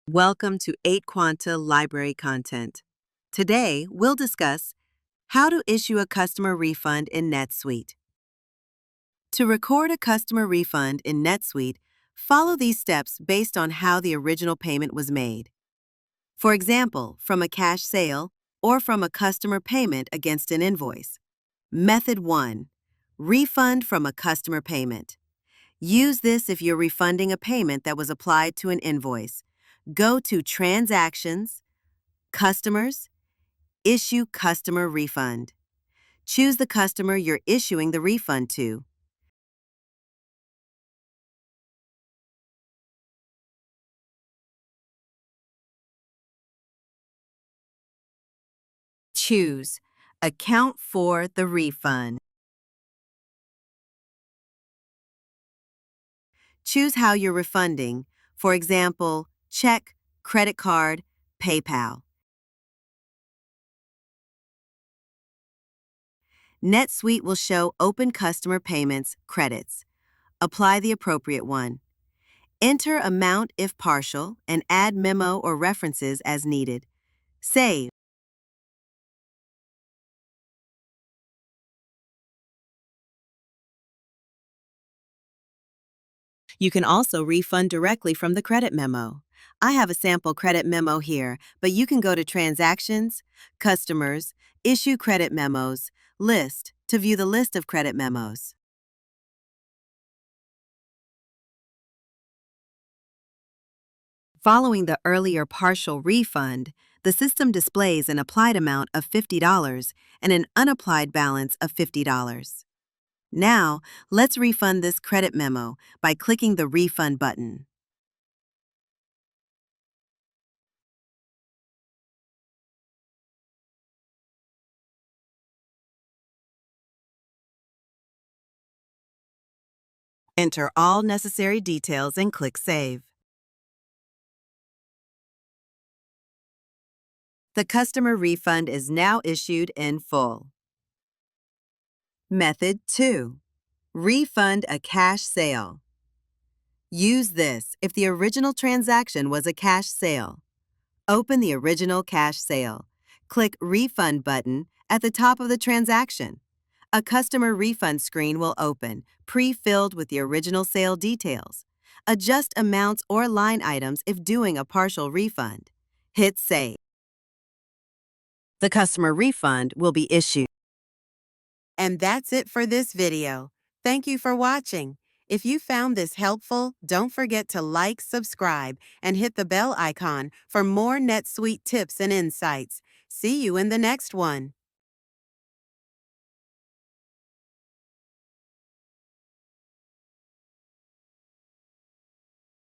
Welcome to 8 Quanta Library content. Today, we'll discuss how to issue a customer refund in NetSuite. To record a customer refund in NetSuite, follow these steps based on how the original payment was made. For example, from a cash sale or from a customer payment against an invoice. Method 1. Refund from a customer payment. Use this if you're refunding a payment that was applied to an invoice. Go to Transactions, Customers, Issue Customer Refund. Choose the customer you're issuing the refund to. Choose Account for the refund. Choose how you're refunding, for example, check, credit card, PayPal. NetSuite will show open customer payments credits. Apply the appropriate one. Enter amount if partial and add memo or references as needed. Save. You can also refund directly from the credit memo. I have a sample credit memo here, but you can go to Transactions, Customers, Issue Credit Memos, List to view the list of credit memos. Following the earlier partial refund, the system displays an applied amount of $50 and an unapplied balance of $50. Now, let's refund this credit memo by clicking the Refund button. Enter all necessary details and click Save. The customer refund is now issued in full. Method 2. Refund a cash sale. Use this if the original transaction was a cash sale. Open the original cash sale. Click Refund button at the top of the transaction. A customer refund screen will open, pre-filled with the original sale details. Adjust amounts or line items if doing a partial refund. Hit Save. The customer refund will be issued. And that's it for this video. Thank you for watching. If you found this helpful, don't forget to like, subscribe, and hit the bell icon for more NetSuite tips and insights. See you in the next one.